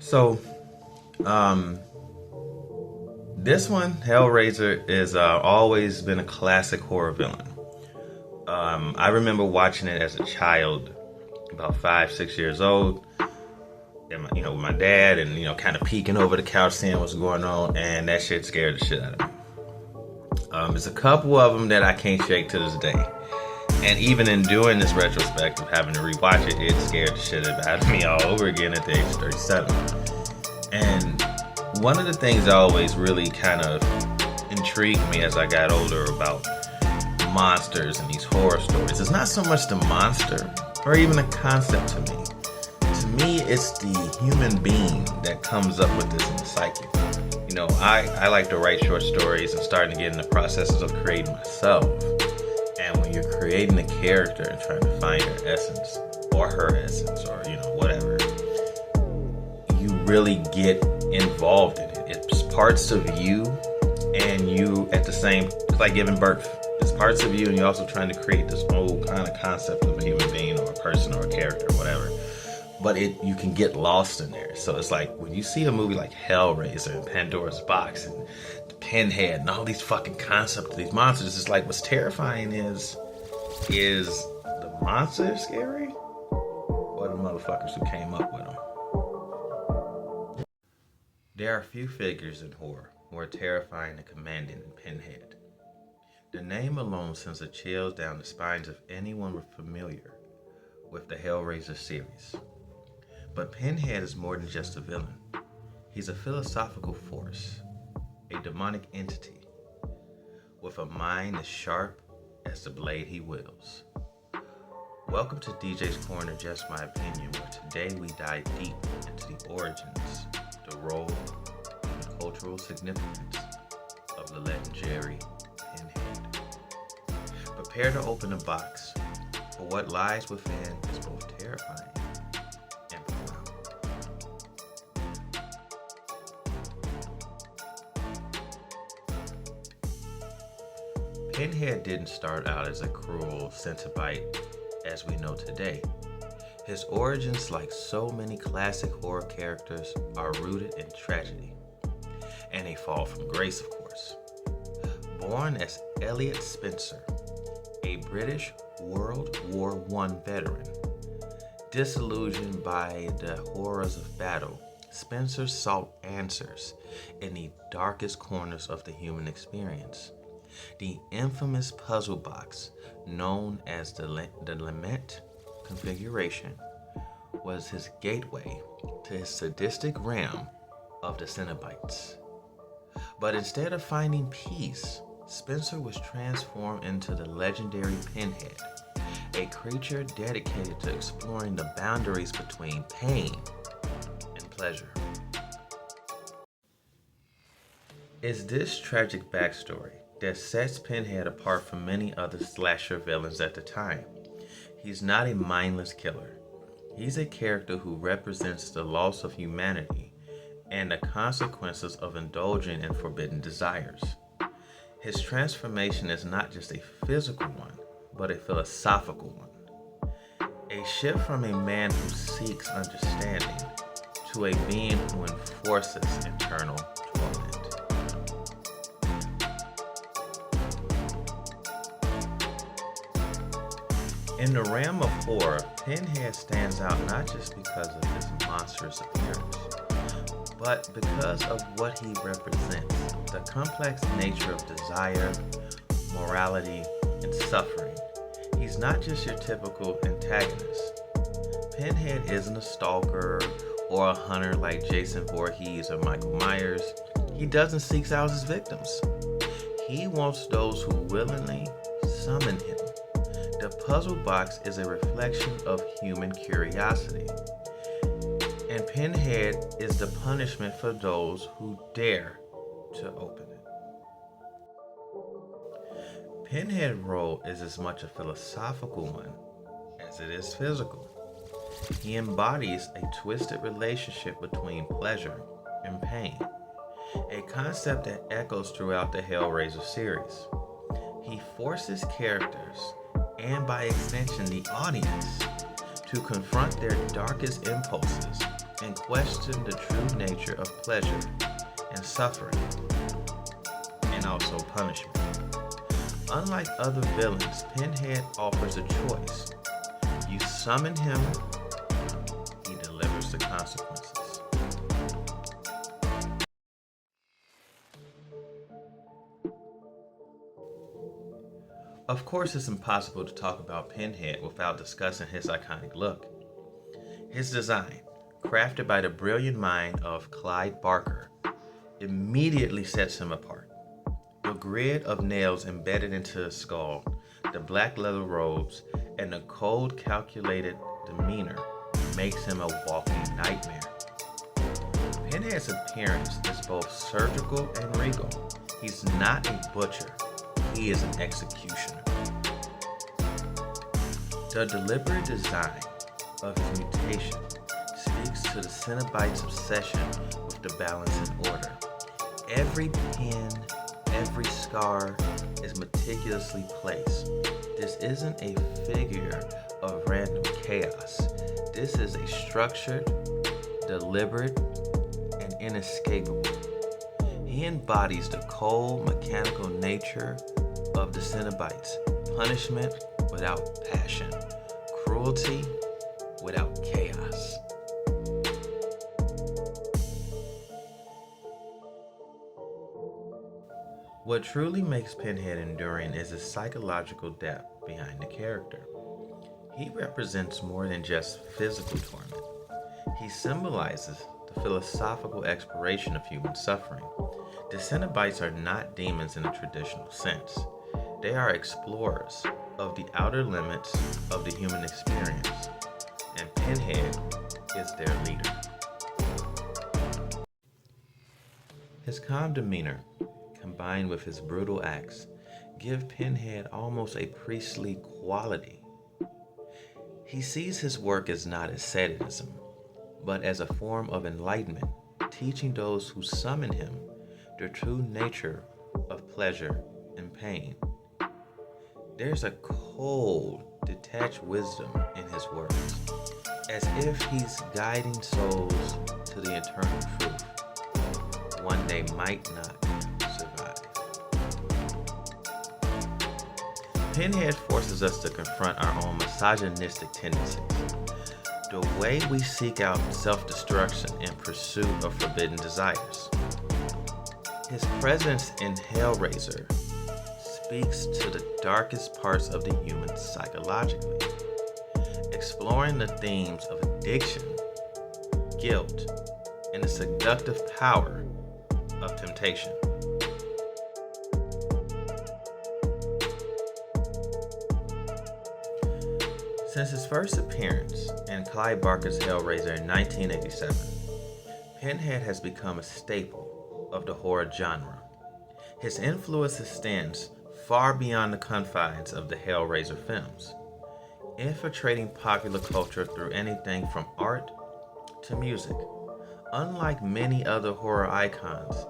So, um, this one, Hellraiser, is always been a classic horror villain. I remember watching it as a child, about 5, 6 years old, and with my dad, and kind of peeking over the couch, seeing what's going on, and that shit scared the shit out of me. There's a couple of them that I can't shake to this day. And even in doing this retrospective, having to rewatch it, it scared the shit out of me all over again at the age of 37. And one of the things that always really kind of intrigued me as I got older about monsters and these horror stories is not so much the monster or even the concept to me. To me, it's the human being that comes up with this in the psyche. I like to write short stories and starting to get in the processes of creating myself. And when you're creating a character and trying to find your essence or her essence or, whatever, you really get involved in it. It's parts of you and you at the same, it's like giving birth. It's parts of you and you're also trying to create this whole kind of concept of a human being or a person or a character or whatever. But you can get lost in there. So it's like when you see a movie like Hellraiser and Pandora's Box and Pinhead and all these fucking concepts of these monsters, it's like what's terrifying is the monster scary or the motherfuckers who came up with them? There are few figures in horror more terrifying and commanding than Pinhead. The name alone sends a chill down the spines of anyone familiar with the Hellraiser series. But Pinhead is more than just a villain. He's a philosophical force, a demonic entity, with a mind as sharp as the blade he wields. Welcome to DJ's Corner, Just My Opinion, where today we dive deep into the origins, the role, and the cultural significance of the legendary Pinhead. Prepare to open the box, for what lies within is both terrifying and profound. Pinhead didn't start out as a cruel Cenobite as we know today. His origins, like so many classic horror characters, are rooted in tragedy and a fall from grace, of course. Born as Elliott Spencer, a British World War I veteran, disillusioned by the horrors of battle, Spencer sought answers in the darkest corners of the human experience. The infamous puzzle box, known as the Lament configuration, was his gateway to his sadistic realm of the Cenobites. But instead of finding peace, Spencer was transformed into the legendary Pinhead, a creature dedicated to exploring the boundaries between pain and pleasure. It's this tragic backstory that sets Pinhead apart from many other slasher villains at the time. He's not a mindless killer. He's a character who represents the loss of humanity and the consequences of indulging in forbidden desires. His transformation is not just a physical one, but a philosophical one. A shift from a man who seeks understanding to a being who enforces internal torment. In the realm of horror, Pinhead stands out not just because of his monstrous appearance, but because of what he represents, the complex nature of desire, morality, and suffering. He's not just your typical antagonist. Pinhead isn't a stalker or a hunter like Jason Voorhees or Michael Myers. He doesn't seek out his victims. He wants those who willingly summon him. The puzzle box is a reflection of human curiosity, and Pinhead is the punishment for those who dare to open it. Pinhead's role is as much a philosophical one as it is physical. He embodies a twisted relationship between pleasure and pain, a concept that echoes throughout the Hellraiser series. He forces characters, and by extension the audience, to confront their darkest impulses and question the true nature of pleasure and suffering, and also punishment. Unlike other villains, Pinhead offers a choice. You summon him, he delivers the consequences. Of course, it's impossible to talk about Pinhead without discussing his iconic look. His design, crafted by the brilliant mind of Clive Barker, immediately sets him apart. The grid of nails embedded into his skull, the black leather robes, and the cold, calculated demeanor makes him a walking nightmare. Pinhead's appearance is both surgical and regal. He's not a butcher, he is an executioner. The deliberate design of his mutation speaks to the Cenobite's obsession with the balance and order. Every pin, every scar is meticulously placed. This isn't a figure of random chaos. This is a structured, deliberate, and inescapable. He embodies the cold, mechanical nature of the Cenobites. Punishment without passion. Cruelty without chaos. What truly makes Pinhead enduring is his psychological depth behind the character. He represents more than just physical torment. He symbolizes the philosophical exploration of human suffering. The Cenobites are not demons in a traditional sense. They are explorers of the outer limits of the human experience, and Pinhead is their leader. His calm demeanor, combined with his brutal acts, give Pinhead almost a priestly quality. He sees his work as not as sadism, but as a form of enlightenment, teaching those who summon him the true nature of pleasure and pain. There's a cold, detached wisdom in his words, as if he's guiding souls to the eternal truth, one they might not survive. Pinhead forces us to confront our own misogynistic tendencies. The way we seek out self-destruction in pursuit of forbidden desires. His presence in Hellraiser speaks to the darkest parts of the human psychologically, exploring the themes of addiction, guilt, and the seductive power of temptation. Since his first appearance in Clive Barker's Hellraiser in 1987, Pinhead has become a staple of the horror genre. His influence extends far beyond the confines of the Hellraiser films, infiltrating popular culture through anything from art to music. Unlike many other horror icons,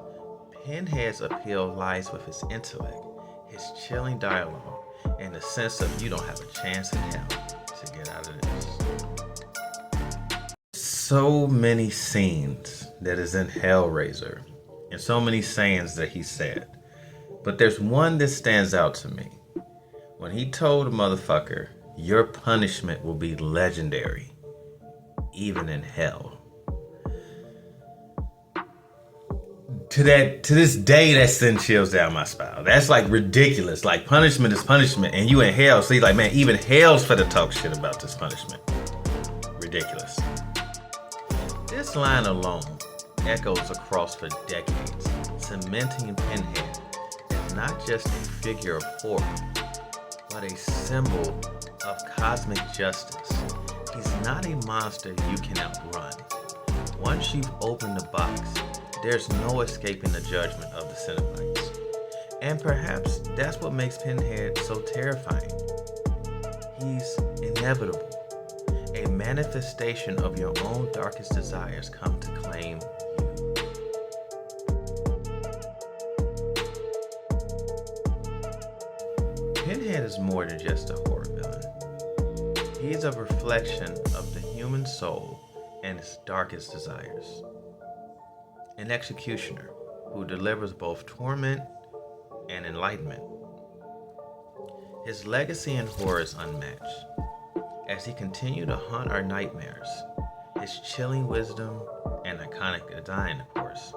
Pinhead's appeal lies with his intellect, his chilling dialogue, and the sense of you don't have a chance in hell to get out of this. So many scenes that is in Hellraiser, and so many sayings that he said. But there's one that stands out to me. When he told a motherfucker, your punishment will be legendary, even in hell. To this day, that sends chills down my spine. That's like ridiculous. Like, punishment is punishment, and you in hell. So he's like, man, even hell's for to talk shit about this punishment. Ridiculous. This line alone echoes across for decades, cementing Pinhead as not just a figure of horror, but a symbol of cosmic justice. He's not a monster you can outrun. Once you've opened the box, there's no escaping the judgment of the Cenobites. And perhaps that's what makes Pinhead so terrifying. He's inevitable. A manifestation of your own darkest desires come to claim you. Pinhead is more than just a horror villain. He's a reflection of the human soul and its darkest desires. An executioner who delivers both torment and enlightenment. His legacy in horror is unmatched. As he continued to haunt our nightmares, his chilling wisdom and iconic design, of course.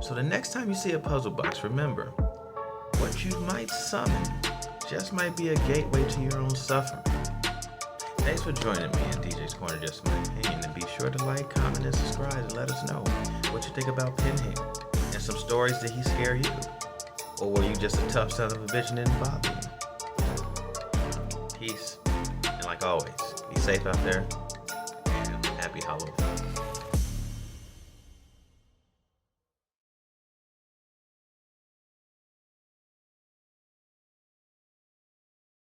So the next time you see a puzzle box, remember, what you might summon just might be a gateway to your own suffering. Thanks for joining me in DJ's Corner, Just My Opinion, and be sure to like, comment, and subscribe and let us know what you think about Pinhead and some stories. Did he scare you? Or were you just a tough son of a bitch and didn't bother you? Peace, and like always, be safe out there, and happy Halloween.